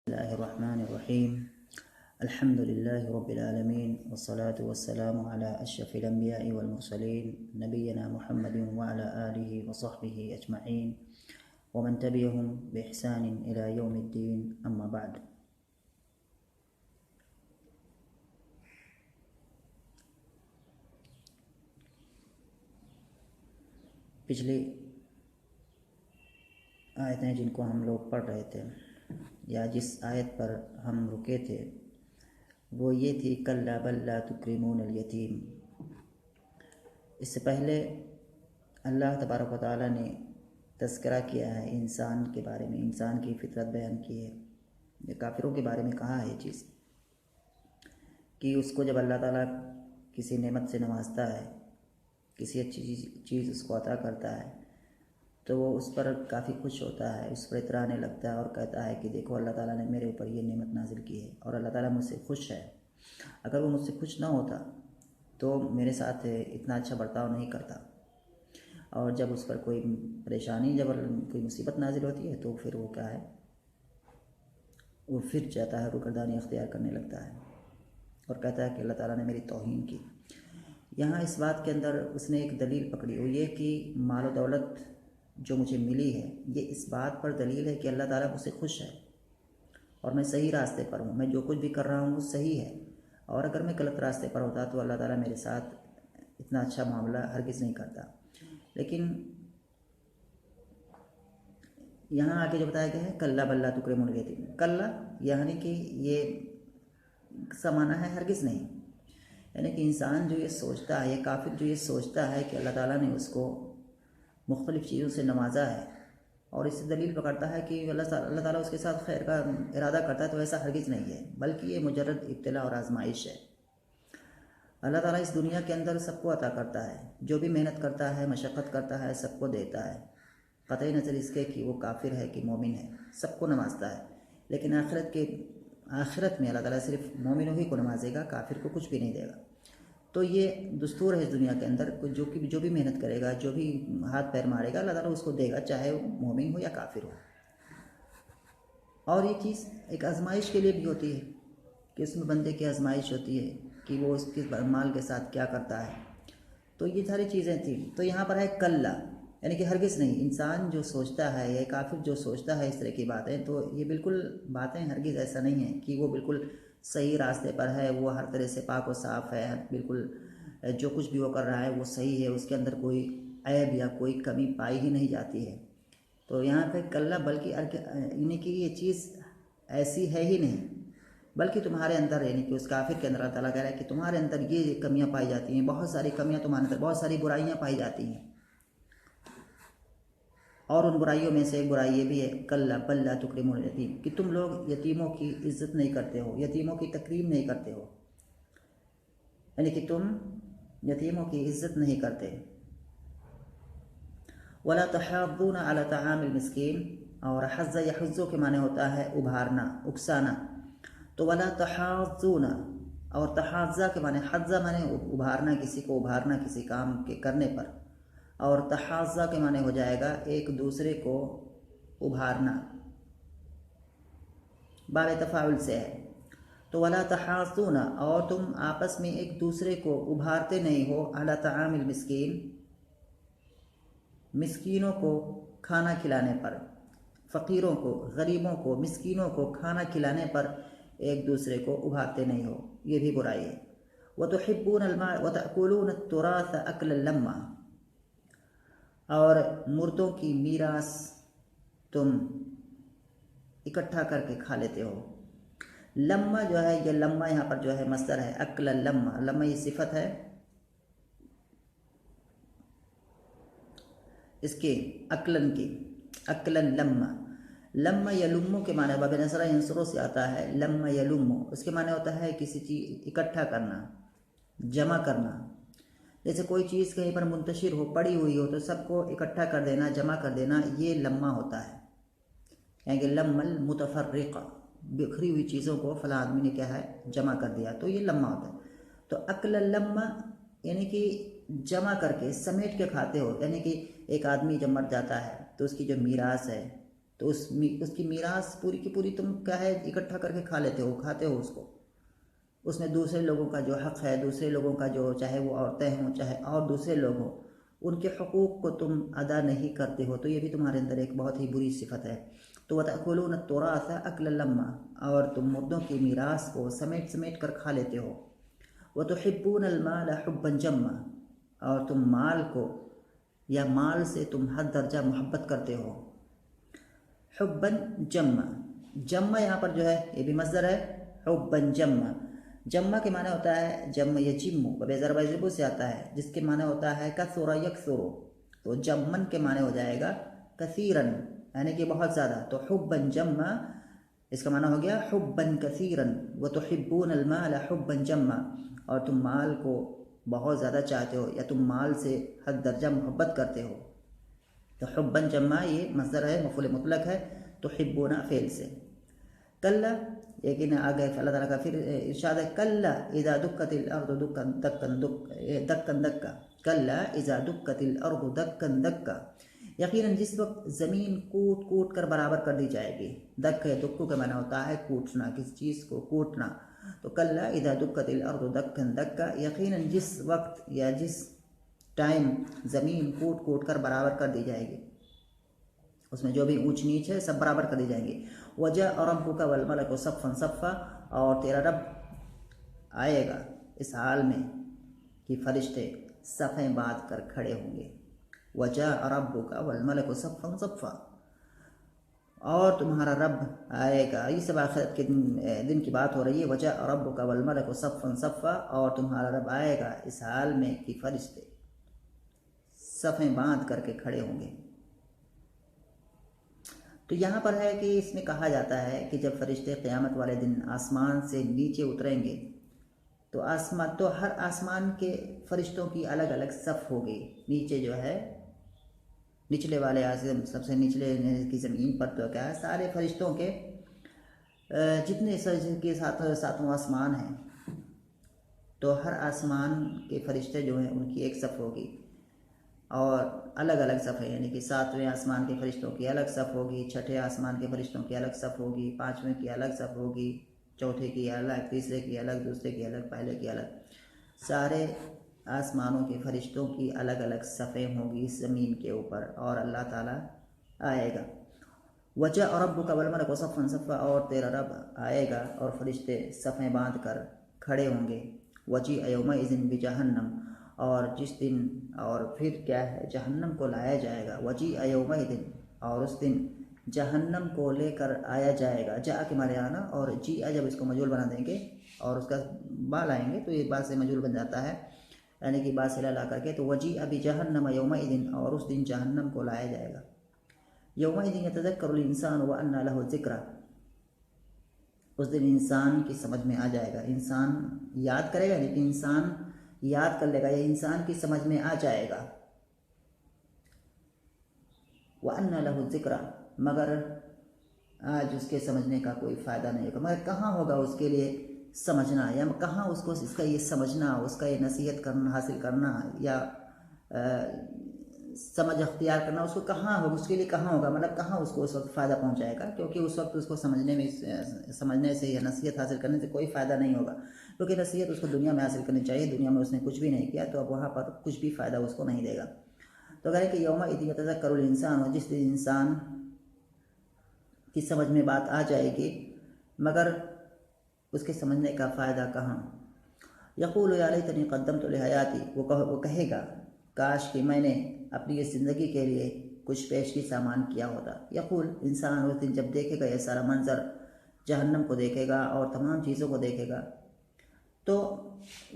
الله الرحمن الرحيم. الحمد لله رب العالمين، والصلاة والسلام على أشرف الأنبياء والمرسلين نبينا محمد وعلى آله وصحبه أجمعين ومن تبعهم بإحسان إلى يوم الدين، أما بعد. پچھلی آیتیں جن کو ہم لوگ پڑھ رہے تھے یا جس آیت پر ہم رکے تھے وہ یہ تھی کلا بل لا تکرمون الیتیم۔ اس سے پہلے اللہ تبارک و تعالیٰ نے تذکرہ کیا ہے انسان کے بارے میں، انسان کی فطرت بیان کی ہے۔ یہ کافروں کے بارے میں کہا ہے یہ چیز کہ اس کو جب اللہ تعالیٰ کسی نعمت سے نوازتا ہے، کسی اچھی چیز اس کو عطا کرتا ہے تو وہ اس پر کافی خوش ہوتا ہے، اس پر اترانے لگتا ہے اور کہتا ہے کہ دیکھو اللہ تعالیٰ نے میرے اوپر یہ نعمت نازل کی ہے اور اللہ تعالیٰ مجھ سے خوش ہے۔ اگر وہ مجھ سے خوش نہ ہوتا تو میرے ساتھ اتنا اچھا برتاؤ نہیں کرتا، اور جب اس پر کوئی پریشانی، جب کوئی مصیبت نازل ہوتی ہے تو پھر وہ کیا ہے، وہ پھر چاہتا ہے، روگردانی اختیار کرنے لگتا ہے اور کہتا ہے کہ اللہ تعالیٰ نے میری توہین کی۔ یہاں اس بات کے اندر اس نے ایک دلیل پکڑی، وہ یہ کہ مال و دولت جو مجھے ملی ہے یہ اس بات پر دلیل ہے کہ اللہ تعالیٰ مجھ سے خوش ہے اور میں صحیح راستے پر ہوں، میں جو کچھ بھی کر رہا ہوں وہ صحیح ہے، اور اگر میں غلط راستے پر ہوتا تو اللہ تعالیٰ میرے ساتھ اتنا اچھا معاملہ ہرگز نہیں کرتا۔ لیکن یہاں آگے جو بتایا گیا ہے کلا بل لا تکرمون الیتیم، کلا یعنی کہ یہ سمانا ہے ہرگز نہیں، یعنی کہ انسان جو یہ سوچتا ہے، یہ کافر جو یہ سوچتا ہے کہ اللہ تعالیٰ نے اس کو مختلف چیزوں سے نوازا ہے اور اس سے دلیل پکڑتا ہے کہ اللہ تعالیٰ اس کے ساتھ خیر کا ارادہ کرتا ہے، تو ایسا ہرگز نہیں ہے، بلکہ یہ مجرد ابتلا اور آزمائش ہے۔ اللہ تعالیٰ اس دنیا کے اندر سب کو عطا کرتا ہے، جو بھی محنت کرتا ہے، مشقت کرتا ہے، سب کو دیتا ہے، قطعی نظر اس کے کہ وہ کافر ہے کہ مومن ہے، سب کو نوازتا ہے۔ لیکن آخرت میں اللہ تعالیٰ صرف مومنوں ہی کو نوازے گا، کافر کو کچھ بھی نہیں دے گا۔ تو یہ دستور ہے اس دنیا کے اندر، جو بھی محنت کرے گا، جو بھی ہاتھ پیر مارے گا، اللہ تعالیٰ اس کو دے گا، چاہے وہ مومن ہو یا کافر ہو۔ اور یہ چیز ایک آزمائش کے لیے بھی ہوتی ہے کہ اس میں بندے کی آزمائش ہوتی ہے کہ وہ اس کے مال کے ساتھ کیا کرتا ہے۔ تو یہ ساری چیزیں تھیں۔ تو یہاں پر ہے کلا، یعنی کہ ہرگز نہیں، انسان جو سوچتا ہے یا کافر جو سوچتا ہے اس طرح کی باتیں، تو یہ بالکل باتیں ہرگز ایسا نہیں ہے کہ وہ بالکل صحیح راستے پر ہے، وہ ہر طرح سے پاک و صاف ہے، بالکل جو کچھ بھی وہ کر رہا ہے وہ صحیح ہے، اس کے اندر کوئی عیب یا کوئی کمی پائی ہی نہیں جاتی ہے۔ تو یہاں پہ کلا بلکہ یعنی کہ یہ چیز ایسی ہے ہی نہیں، بلکہ تمہارے اندر، یعنی کہ اس کافر کے اندر اللہ تعالیٰ کہہ رہا ہے کہ تمہارے اندر یہ کمیاں پائی جاتی ہیں، بہت ساری کمیاں تمہارے اندر، بہت ساری برائیاں پائی جاتی ہیں، اور ان برائیوں میں سے ایک برائی یہ بھی ہے کلا بل لا تکرمون الیتیم، کہ تم لوگ یتیموں کی عزت نہیں کرتے ہو، یتیموں کی تکریم نہیں کرتے ہو، یعنی کہ تم یتیموں کی عزت نہیں کرتے۔ ولا تحاضون علی طعام المسکین، اور حض یحض کے معنی ہوتا ہے ابھارنا، اکسانا، تو ولا تحاضون، اور تحاضہ کے معنی، حضہ معنی ابھارنا، کسی کو ابھارنا کسی کام کے کرنے پر، اور تحاضہ کے معنی ہو جائے گا ایک دوسرے کو ابھارنا، باب تفاعل سے ہے۔ تو ولا تحاضون، اور تم آپس میں ایک دوسرے کو ابھارتے نہیں ہو، علی طعام المسکین، مسکینوں کو کھانا کھلانے پر، فقیروں کو، غریبوں کو، مسکینوں کو کھانا کھلانے پر ایک دوسرے کو ابھارتے نہیں ہو، یہ بھی برائی ہے۔ وتحبون المال وتأکلون التراث اکلا لما، اور مردوں کی میراث تم اکٹھا کر کے کھا لیتے ہو۔ لما جو ہے، یہ لما یہاں پر جو ہے مصدر ہے، اکل لما، لما یہ صفت ہے اس کی اکلن کی، اکلن لما، لما یلمو کے معنی باب نصرہ ینصرو سے آتا ہے، لما یلمو اس کے معنی ہوتا ہے کسی چیز اکٹھا کرنا، جمع کرنا، جیسے کوئی چیز کہیں پر منتشر ہو، پڑی ہوئی ہو تو سب کو اکٹھا کر دینا، جمع کر دینا، یہ لما ہوتا ہے، یعنی کہ لم المتفرقہ، بکھری ہوئی چیزوں کو فلاں آدمی نے کیا ہے جمع کر دیا، تو یہ لما ہوتا ہے۔ تو اکل لما یعنی کہ جمع کر کے، سمیٹ کے کھاتے ہو، یعنی کہ ایک آدمی جب مر جاتا ہے تو اس کی جو میراث ہے تو اس کی میراث پوری کی پوری تم کیا ہے اکٹھا کر کے کھا لیتے ہو، کھاتے ہو اس کو. اس میں دوسرے لوگوں کا جو حق ہے، دوسرے لوگوں کا جو، چاہے وہ عورتیں ہوں چاہے اور دوسرے لوگ ہوں، ان کے حقوق کو تم ادا نہیں کرتے ہو، تو یہ بھی تمہارے اندر ایک بہت ہی بری صفت ہے. تو وَتَأْكُلُونَ التُّرَاثَ أَكْلًا لَمًّا، اور تم مردوں کی میراث کو سمیٹ سمیٹ کر کھا لیتے ہو. وَتُحِبُّونَ الْمَالَ حُبًّا جَمًّا، اور تم مال کو یا مال سے تم حد درجہ محبت کرتے ہو. حبًا جمّا، جمّا یہاں پر جو ہے یہ بھی مصدر ہے. حبًا جمّا، جمّا کے معنی ہوتا ہے جمّ یجمّ، وبضرب یضرب سے آتا ہے، جس کے معنی ہوتا ہے کثر یکثر. تو جمّن کے معنی ہو جائے گا کثیراً، یعنی کہ بہت زیادہ. تو حبًا جمّا اس کا معنی ہو گیا حبًا کثیراً. وتحبون المال حبًا جمّا، اور تم مال کو بہت زیادہ چاہتے ہو یا تم مال سے حد درجہ محبت کرتے ہو. تو حبًا جمّا یہ مصدر ہے، مفعول مطلق ہے، تحبون فعل سے. کلا، لیکن آگے اللہ تعالیٰ کا پھر ارشاد ہے کلا اذا دکت الارض دکن دکا. کلا اذا دکت الارض دکن دکا، یقیناً جس وقت زمین کوٹ کوٹ کر برابر کر دی جائے گی. دک دکو کا معنی ہوتا ہے کوٹنا، کسی چیز کو کوٹنا. تو کلا اذا دکت الارض دکن دکا، یقیناً جس وقت یا جس ٹائم زمین کوٹ کوٹ کر برابر کر دی جائے گی، اس میں جو بھی اونچ نیچ ہے سب برابر کر دی جائیں گی. وَجَاءَ رَبُّكَ وَالْمَلَكُ صَفًّا صَفًّا، اور تیرا رب آئے گا اس حال میں کہ فرشتے صفیں باندھ کر کھڑے ہوں گے. وَجَاءَ رَبُّكَ وَالْمَلَكُ صَفًّا صَفًّا، اور تمہارا رب آئے گا. یہ سب آخرت کے دن کی بات ہو رہی ہے. وَجَاءَ رَبُّكَ وَالْمَلَكُ صَفًّا صَفًّا، اور تمہارا رب آئے گا اس حال میں کہ فرشتے صفیں باندھ کر کے کھڑے ہوں گے. تو یہاں پر ہے کہ اس میں کہا جاتا ہے کہ جب فرشتے قیامت والے دن آسمان سے نیچے اتریں گے تو ہر آسمان کے فرشتوں کی الگ الگ صف ہوگی. نیچے جو ہے نچلے والے سب سے نچلے کی زمین پر تو کیا ہے سارے فرشتوں کے جتنے کے ساتوں آسمان ہیں، تو ہر آسمان کے فرشتے جو ہیں ان کی ایک صف ہوگی، اور الگ الگ صف ہے، یعنی کہ 7ویں آسمان کے فرشتوں کی الگ صف ہوگی، 6ٹھے آسمان کے فرشتوں کی الگ صف ہوگی، 5ویں کی الگ صف ہوگی، 4تھے کی الگ، 3رے کی الگ، 2سرے کی الگ، پہلے کی الگ. سارے آسمانوں کے فرشتوں کی الگ الگ صفیں ہوں گی زمین کے اوپر، اور اللہ تعالیٰ آئے گا. وَجَاءَ رَبُّكَ وَالْمَلَكُ صَفًّا صَفًّا، اور تیرا رب آئے گا اور فرشتے صفیں باندھ کر کھڑے ہوں گے. وَجِيءَ يَوْمَئِذٍ بِجَهَنَّمَ، اور جس دن اور پھر کیا ہے جہنم کو لایا جائے گا. وَجِيءَ يَوْمَئِذٍ، اور اس دن جہنم کو لے کر آیا جائے گا. جاء کے معنی آنا، اور جیء جب اس کو مجہول بنا دیں گے اور اس کا با لائیں گے تو یہ با سے مجہول بن جاتا ہے، یعنی کہ با سے لا کر کے. تو وَجِيءَ بِجَهَنَّمَ يَوْمَئِذٍ، اور اس دن جہنم کو لایا جائے گا. يَوْمَئِذٍ يَتَذَكَّرُ الْإِنسَانُ وَأَنَّى لَهُ الذِّكْرَى، اس دن انسان کی سمجھ میں آ جائے گا، انسان یاد کرے گا، لیکن انسان یاد کر لے گا، یہ انسان کی سمجھ میں آ جائے گا. وَأَنَّى لَهُ الذِّكْرَى، مگر آج اس کے سمجھنے کا کوئی فائدہ نہیں ہوگا. مگر کہاں ہوگا اس کے لیے سمجھنا، یا کہاں اس کو اس کا یہ سمجھنا، اس کا یہ نصیحت کرنا حاصل کرنا یا سمجھ اختیار کرنا، اس کو کہاں ہوگا، اس کے لیے کہاں ہوگا، مطلب کہاں اس کو اس وقت فائدہ پہنچائے گا. کیونکہ اس وقت اس کو سمجھنے سے یا نصیحت حاصل کرنے سے کوئی فائدہ نہیں ہوگا، کیونکہ نصیحت اس کو دنیا میں حاصل کرنی چاہیے. دنیا میں اس نے کچھ بھی نہیں کیا تو اب وہاں پر کچھ بھی فائدہ اس کو نہیں دے گا. تو کہہ رہے کہ یومئذ یتذکر الانسان، جس دن انسان کی سمجھ میں بات آ جائے گی مگر اس کے سمجھنے کا فائدہ کہاں. یقول یا لیتنی قدمت لحیاتی، وہ کہے گا کاش کہ میں نے اپنی اس زندگی کے لیے کچھ پیشگی سامان کیا ہوتا. یقول، انسان اس دن جب دیکھے گا یہ سارا منظر، جہنم کو دیکھے گا اور تمام چیزوں کو دیکھے گا، تو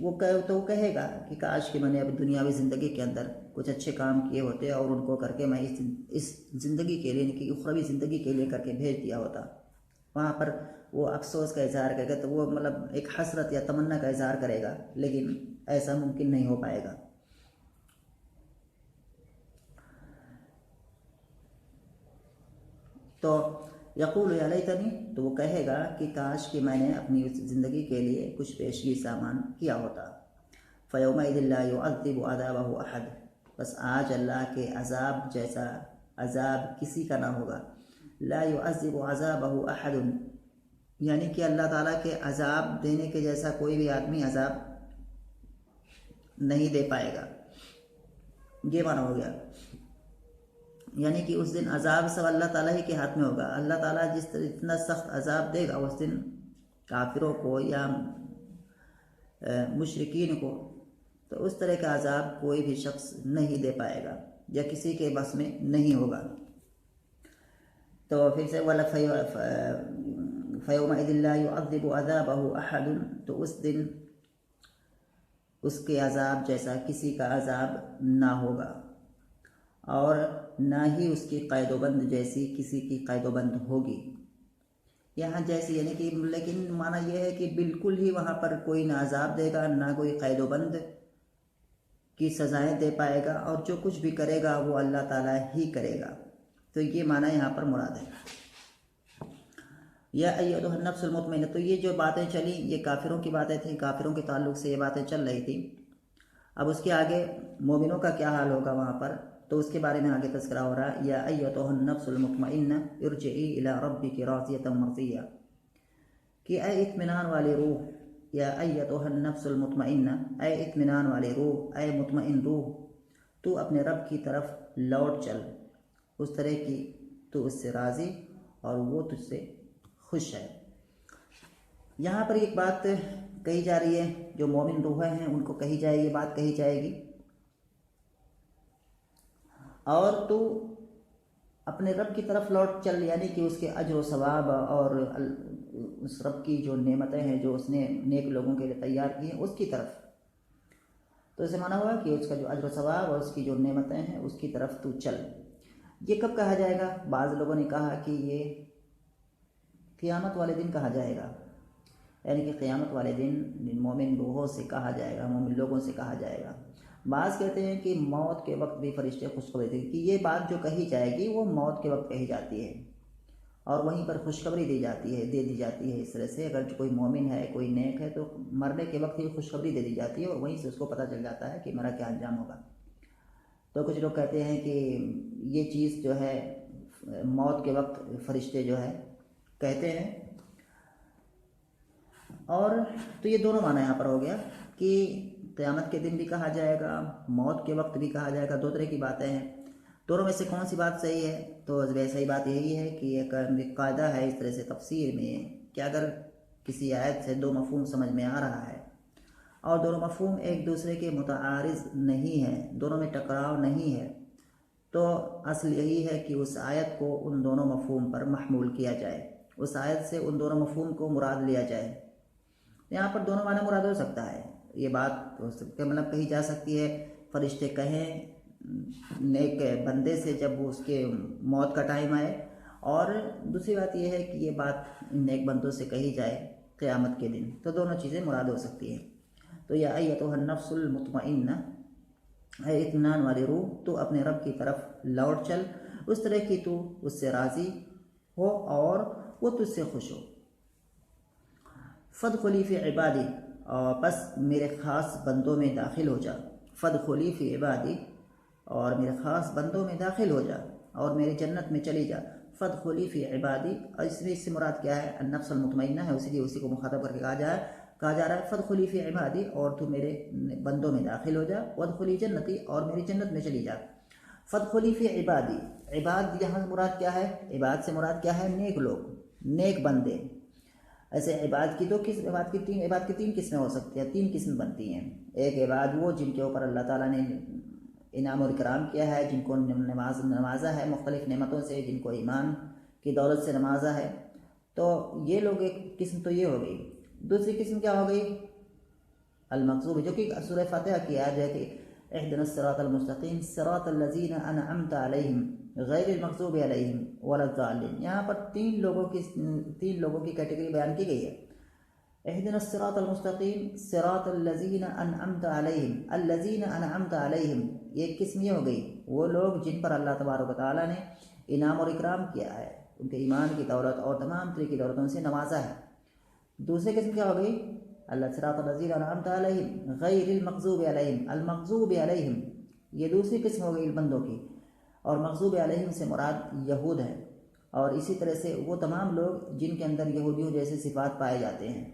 وہ کہے گا کہ کاش کہ میں نے اب دنیاوی زندگی کے اندر کچھ اچھے کام کیے ہوتے اور ان کو کر کے میں اس زندگی کے لیے کہ اخروی زندگی کے لیے کر کے بھیج دیا ہوتا. وہاں پر وہ افسوس کا اظہار کرے گا، تو وہ مطلب ایک حسرت یا تمنا کا اظہار کرے گا، لیکن ایسا ممکن نہیں ہو پائے گا. تو یقول یا لیتنی، تو وہ کہے گا کہ کاش کہ میں نے اپنی اس زندگی کے لیے کچھ پیشگی سامان کیا ہوتا. فَيَوْمَئِذٍ لَا يُعَذِّبُ عَذَابَهُ أَحَدٌ، بس آج اللہ کے عذاب جیسا عذاب کسی کا نہ ہوگا. لا يعذب عذابه احد، یعنی کہ اللہ تعالیٰ کے عذاب دینے کے جیسا کوئی بھی آدمی عذاب نہیں دے پائے گا. یہ معنی ہو گیا، یعنی کہ اس دن عذاب سب اللہ تعالیٰ ہی کے ہاتھ میں ہوگا. اللہ تعالیٰ جس طرح اتنا سخت عذاب دے گا اس دن کافروں کو یا مشرکین کو، تو اس طرح کا عذاب کوئی بھی شخص نہیں دے پائے گا یا کسی کے بس میں نہیں ہوگا. تو پھر سے فَيَوْمَئِذٍ لَا يُعَذِّبُ عَذَابَهُ أَحَدٌ، تو اس دن اس کے عذاب جیسا کسی کا عذاب نہ ہوگا، اور نہ ہی اس کی قید و بند جیسی کسی کی قید و بند ہوگی. یہاں جیسی یعنی کہ لیکن معنی یہ ہے کہ بالکل ہی وہاں پر کوئی نہ عذاب دے گا نہ کوئی قید و بند کی سزائیں دے پائے گا، اور جو کچھ بھی کرے گا وہ اللہ تعالیٰ ہی کرے گا. تو یہ معنی یہاں پر مراد ہے. یا ایھا النفس المطمئنہ، تو یہ جو باتیں چلیں یہ کافروں کی باتیں تھیں، کافروں کے تعلق سے یہ باتیں چل رہی تھیں. اب اس کے آگے مومنوں کا کیا حال ہوگا وہاں پر، تو اس کے بارے میں آگے تذکرہ ہو رہا ہے. یا ایھا النفس المطمئنہ ارجعی الی ربک راضیۃ مرضیہ، کہ اے اطمینان والی روح، یا ایھا النفس المطمئنہ، اے اطمینان والی روح، اے مطمئن روح، تو اپنے رب کی طرف لوٹ چل، اس طرح کی تو اس سے راضی اور وہ تجھ سے خوش ہے. یہاں پر ایک بات کہی جا رہی ہے، جو مومن روحیں ہیں ان کو کہی جائے، یہ بات کہی جائے گی، اور تو اپنے رب کی طرف لوٹ چل، یعنی کہ اس کے اجر و ثواب اور اس رب کی جو نعمتیں ہیں جو اس نے نیک لوگوں کے لیے تیار کی ہیں اس کی طرف. تو اسے مانا ہوا کہ اس کا جو اجر و ثواب اور اس کی جو نعمتیں ہیں اس کی طرف تو چل. یہ کب کہا جائے گا؟ بعض لوگوں نے کہا کہ یہ قیامت والے دن کہا جائے گا، یعنی کہ قیامت والے دن مومن روحوں سے کہا جائے گا، مومن لوگوں سے کہا جائے گا. بعض کہتے ہیں کہ موت کے وقت بھی فرشتے خوشخبری دیں، کہ یہ بات جو کہی جائے گی وہ موت کے وقت کہی جاتی ہے اور وہیں پر خوشخبری دے دی جاتی ہے. اس طرح سے اگر کوئی مومن ہے، کوئی نیک ہے، تو مرنے کے وقت ہی خوشخبری دے دی جاتی ہے اور وہیں سے اس کو پتہ چل جاتا ہے کہ میرا کیا انجام ہوگا. تو کچھ لوگ کہتے ہیں کہ یہ چیز جو ہے موت کے وقت فرشتے جو ہے کہتے ہیں. اور تو یہ دونوں معنی یہاں پر ہو گیا کہ قیامت کے دن بھی کہا جائے گا، موت کے وقت بھی کہا جائے گا. دو طرح کی باتیں ہیں، دونوں میں سے کون سی بات صحیح ہے؟ تو صحیح بات یہی ہے کہ ایک قاعدہ ہے اس طرح سے تفسیر میں کہ اگر کسی آیت سے دو مفہوم سمجھ میں آ رہا ہے اور دونوں مفہوم ایک دوسرے کے متعارض نہیں ہیں، دونوں میں ٹکراؤ نہیں ہے، تو اصل یہی ہے کہ اس آیت کو ان دونوں مفہوم پر محمول کیا جائے، اس آیت سے ان دونوں مفہوم کو مراد لیا جائے. یہاں پر دونوں معنی مراد ہو سکتا ہے، یہ بات مطلب کہی جا سکتی ہے فرشتے کہیں نیک بندے سے جب اس کے موت کا ٹائم آئے، اور دوسری بات یہ ہے کہ یہ بات نیک بندوں سے کہی جائے قیامت کے دن. تو دونوں چیزیں مراد ہو سکتی ہیں. تو یا ایھا النفس المطمئنہ، اے اطمینان والی روح، تو اپنے رب کی طرف لوٹ چل، اس طرح کی تو اس سے راضی ہو اور وہ تجھ سے خوش ہو. فادخلی فی عبادی، اور بس میرے خاص بندوں میں داخل ہو جا. فادخلی فی عبادی، اور میرے خاص بندوں میں داخل ہو جا اور میری جنت میں چلی جا. فادخلی فی عبادی، اور اس میں اس سے مراد کیا ہے؟ النفس المطمئنہ ہے، اسی لیے اسی کو مخاطب کر کے کہا جا رہا ہے فادخلی فی عبادی، اور تو میرے بندوں میں داخل ہو جا. وادخلی جنتی، اور میری جنت میں چلی جا. فادخلی فی عبادی، عباد یہاں مراد کیا ہے؟ عباد سے مراد کیا ہے؟ نیک لوگ، نیک بندے. ایسے عباد کی عباد کی تین قسمیں ہو سکتی ہیں، تین قسم بنتی ہیں. ایک عباد وہ جن کے اوپر اللہ تعالیٰ نے انعام اور اکرام کیا ہے، جن کو نوازا ہے مختلف نعمتوں سے، جن کو ایمان کی دولت سے نوازا ہے. تو یہ لوگ ایک قسم تو یہ ہو گئی. دوسری قسم کیا ہو گئی؟ المغضوب، جو کہ سورہ فاتحہ کی آیت ہے کہ اهدنا الصراط المستقیم صراط الذین انعمت علیہم غیر المغضوب علیہم ولا الضالین. یہاں پر تین لوگوں کی کیٹیگری بیان کی گئی ہے. اهدنا الصراط المستقیم صراط الذین انعمت علیہم، الذین انعمت علیہم، یہ قسم یہ ہو گئی وہ لوگ جن پر اللہ تبارک و تعالیٰ نے انعام اور اکرام کیا ہے، ان کے ایمان کی دولت اور تمام طرح کی دولتوں سے نوازا ہے. دوسری قسم کیا ہو گئی؟ اللہ صراط الذین انعمت علیہم غیر المغضوب علیہم، المغضوب علیہم، یہ دوسری قسم ہو گئی بندوں کی. اور مغضوب علیہم سے مراد یہود ہے. اور اسی طرح سے وہ تمام لوگ جن کے اندر یہودیوں جیسے صفات پائے جاتے ہیں۔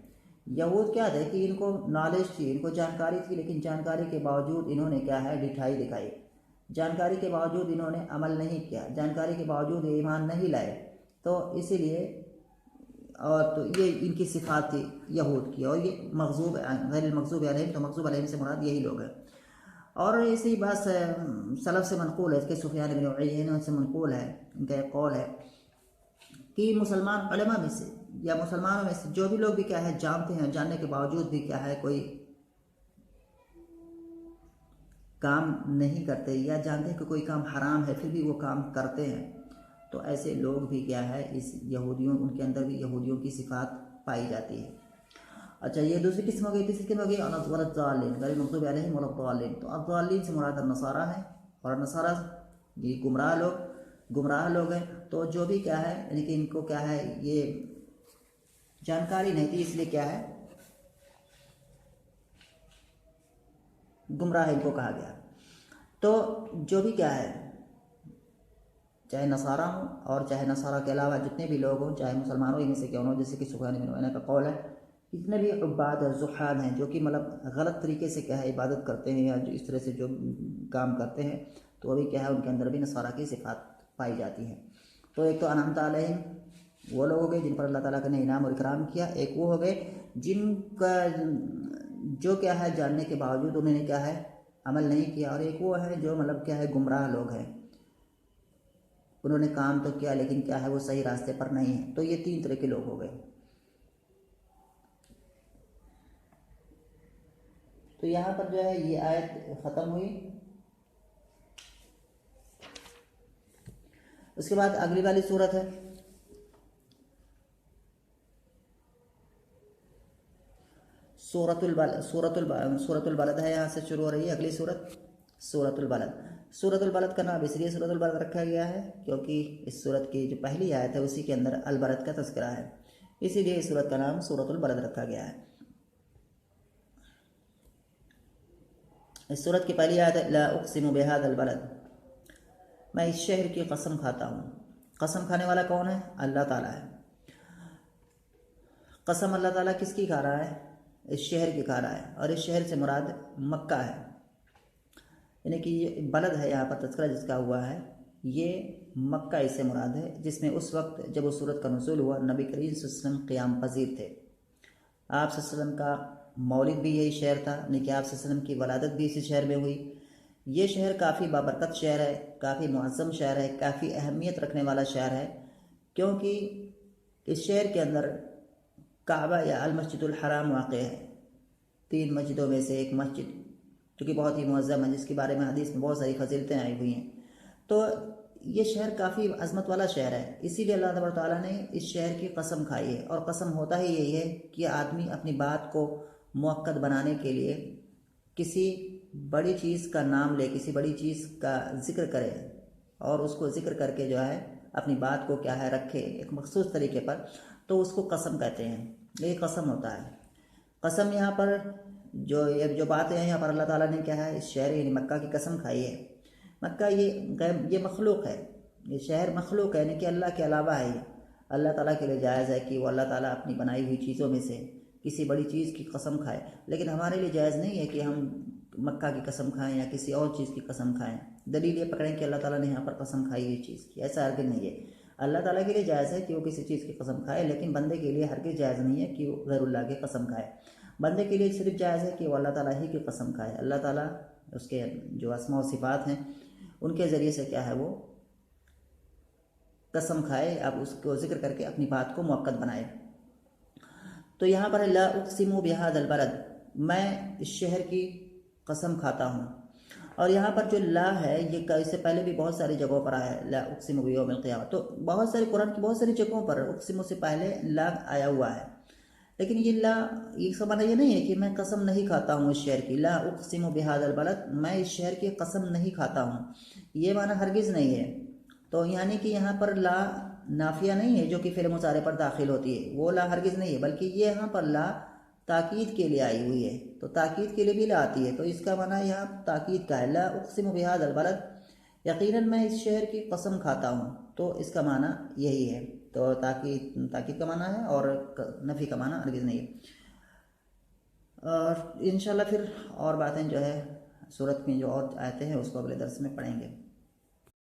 یہود کیا تھے کہ ان کو نالج تھی، ان کو جانکاری تھی، لیکن جانکاری کے باوجود انہوں نے کیا ہے ڈٹھائی دکھائی، جانکاری کے باوجود انہوں نے عمل نہیں کیا، جانکاری کے باوجود یہ ایمان نہیں لائے، تو اسی لیے اور تو یہ ان کی صفات تھی یہود کی۔ اور یہ مغضوب غیر المغضوب علیہم، تو مغضوب علیہم سے مراد یہی لوگ ہیں۔ اور اسی بات سلف سے منقول ہے کہ سفیان بن عیینہ سے منقول ہے، ان کا ایک قول ہے کہ مسلمان علماء میں سے یا مسلمانوں میں سے جو بھی لوگ بھی کیا ہے جانتے ہیں، جاننے کے باوجود بھی کیا ہے کوئی کام نہیں کرتے، یا جانتے ہیں کہ کوئی کام حرام ہے پھر بھی وہ کام کرتے ہیں، تو ایسے لوگ بھی کیا ہے اس یہودیوں، ان کے اندر بھی یہودیوں کی صفات پائی جاتی ہے۔ اچھا، یہ دوسری قسم ہو گئی۔ تیسری قسم ہو گئی الضالین غیر المغضوب علیہم ولا الضالین، تو الضالین سے مراد النصارہ ہے، اور النصارہ یہ گمراہ لوگ ہیں۔ تو جو بھی کیا ہے یعنی کہ ان کو کیا ہے یہ جانکاری نہیں تھی، اس لیے کیا ہے گمراہ ان کو کہا گیا۔ تو جو بھی کیا ہے چاہے نصارہ ہوں اور چاہے نصارہ کے علاوہ جتنے بھی لوگ ہوں، چاہے مسلمانوں ہی میں سے کیوں نہ ہو، جیسے کہ سفیان بن عیینہ کا قول ہے، جتنے بھی عباد زہاد ہیں جو کہ مطلب غلط طریقے سے کیا ہے عبادت کرتے ہیں یا جو اس طرح سے جو کام کرتے ہیں، تو ابھی کیا ہے ان کے اندر بھی نصارہ کی صفات پائی جاتی ہیں۔ تو ایک تو انعمت علیہم وہ لوگ ہو گئے جن پر اللہ تعالیٰ نے انعام اور اکرام کیا، ایک وہ ہو گئے جن کا جو کیا ہے جاننے کے باوجود انہوں نے کیا ہے عمل نہیں کیا، اور ایک وہ ہے جو مطلب کیا ہے گمراہ لوگ ہیں، انہوں نے کام تو کیا لیکن کیا ہے وہ صحیح راستے پر نہیں ہے۔ تو یہ تین طرح کے لوگ ہو گئے۔ تو یہاں پر جو ہے یہ آیت ختم ہوئی۔ اس کے بعد اگلی والی صورت ہے سورۃ البلد ہے، یہاں سے شروع ہو رہی ہے اگلی صورت سورۃ البلد۔ سورۃ البلد کا نام اس لیے سورۃ البلد رکھا گیا ہے کیونکہ اس سورت کی جو پہلی آیت ہے اسی کے اندر البلد کا تذکرہ ہے، اسی لیے اس سورت کا نام سورۃ البلد رکھا گیا ہے۔ اس سورت کی پہلی آیت ہے لا اقسم بہذا البلد، میں اس شہر کی قسم کھاتا ہوں۔ قسم کھانے والا کون ہے؟ اللہ تعالیٰ ہے۔ قسم اللہ تعالیٰ کس کی کھا رہا ہے؟ اس شہر کی کھا رہا ہے، اور اس شہر سے مراد مکہ ہے، یعنی کہ یہ بلد ہے یہاں پر تذکرہ جس کا ہوا ہے یہ مکہ اس سے مراد ہے، جس میں اس وقت جب اس سورت کا نزول ہوا نبی کریم صلی اللہ علیہ وسلم قیام پذیر تھے۔ آپ صلی اللہ علیہ وسلم کا مولد بھی یہی شہر تھا، یعنی کہ آپ صلی اللہ علیہ وسلم کی ولادت بھی اسی شہر میں ہوئی۔ یہ شہر کافی بابرکت شہر ہے، کافی معظم شہر ہے، کافی اہمیت رکھنے والا شہر ہے، کیونکہ اس شہر کے اندر کعبہ یا المسجد الحرام واقع ہے، 3 مسجدوں میں سے ایک مسجد جو کہ بہت ہی معظم ہے، جس کے بارے میں حدیث میں بہت ساری فضیلتیں آئی ہوئی ہیں۔ تو یہ شہر کافی عظمت والا شہر ہے، اسی لیے اللہ تبارک تعالیٰ نے اس شہر کی قسم کھائی ہے، اور قسم ہوتا ہی یہی ہے کہ آدمی اپنی بات کو مؤکد بنانے کے لیے کسی بڑی چیز کا نام لے، کسی بڑی چیز کا ذکر کرے، اور اس کو ذکر کر کے جو ہے اپنی بات کو کیا ہے رکھے ایک مخصوص طریقے پر، تو اس کو قسم کہتے ہیں۔ یہ قسم ہوتا ہے۔ قسم یہاں پر جو باتیں ہیں یہاں پر اللہ تعالیٰ نے کیا ہے اس شہر یعنی مکہ کی قسم کھائی ہے۔ مکہ یہ مخلوق ہے، یہ شہر مخلوق ہے، یعنی کہ اللہ کے علاوہ ہے۔ اللہ تعالیٰ کے لیے جائز ہے کہ وہ اللہ تعالیٰ اپنی بنائی ہوئی چیزوں میں سے کسی بڑی چیز کی قسم کھائے، لیکن ہمارے لیے جائز نہیں ہے کہ ہم مکہ کی قسم کھائیں یا کسی اور چیز کی قسم کھائیں۔ دلیل یہ پکڑیں کہ اللہ تعالیٰ نے یہاں پر قسم کھائی ہوئی چیز کی، ایسا ہرگز نہیں ہے۔ اللہ تعالیٰ کے لیے جائز ہے کہ وہ کسی چیز کی قسم کھائے، لیکن بندے کے لیے ہرگز جائز نہیں ہے کہ وہ غیر اللہ کی قسم کھائے۔ بندے کے لیے صرف جائز ہے کہ وہ اللہ تعالیٰ ہی کی قسم کھائے، اللہ تعالیٰ اس کے جو اسماء و صفات ہیں ان کے ذریعے سے کیا ہے وہ قسم کھائے، اب اس کو ذکر کر کے اپنی بات کو مؤکد بنائے۔ تو یہاں پر لا اقسم بہذا البلد، میں اس شہر کی قسم کھاتا ہوں، اور یہاں پر جو لا ہے یہ اس سے پہلے بھی بہت ساری جگہوں پر آیا ہے، لا اقسم بیوم القیامہ، تو بہت ساری قرآن کی بہت ساری جگہوں پر اقسم سے پہلے لا آیا ہوا ہے، لیکن یہ لا یہ سمجھنا یہ نہیں ہے کہ میں قسم نہیں کھاتا ہوں اس شہر کی، لا اقسم بہذا البلد، میں اس شہر کی قسم نہیں کھاتا ہوں، یہ معنی ہرگز نہیں ہے۔ تو یعنی کہ یہاں پر لا نافیہ نہیں ہے جو کہ فعل مضارع پر داخل ہوتی ہے، وہ لا ہرگز نہیں ہے، بلکہ یہ یہاں پر لا تاکید کے لیے آئی ہوئی ہے، تو تاکید کے لیے بھی لا آتی ہے، تو اس کا معنی یہاں تاکید کا ہے، لا اقسم بہذا البلد، یقیناً میں اس شہر کی قسم کھاتا ہوں، تو اس کا معنی یہی ہے، تو تاکید کا معنی ہے اور نفی کا معنی ہرگز نہیں ہے۔ اور انشاءاللہ پھر اور باتیں جو ہے سورت میں جو اور آیتیں ہیں اس کو اگلے درس میں پڑھیں گے۔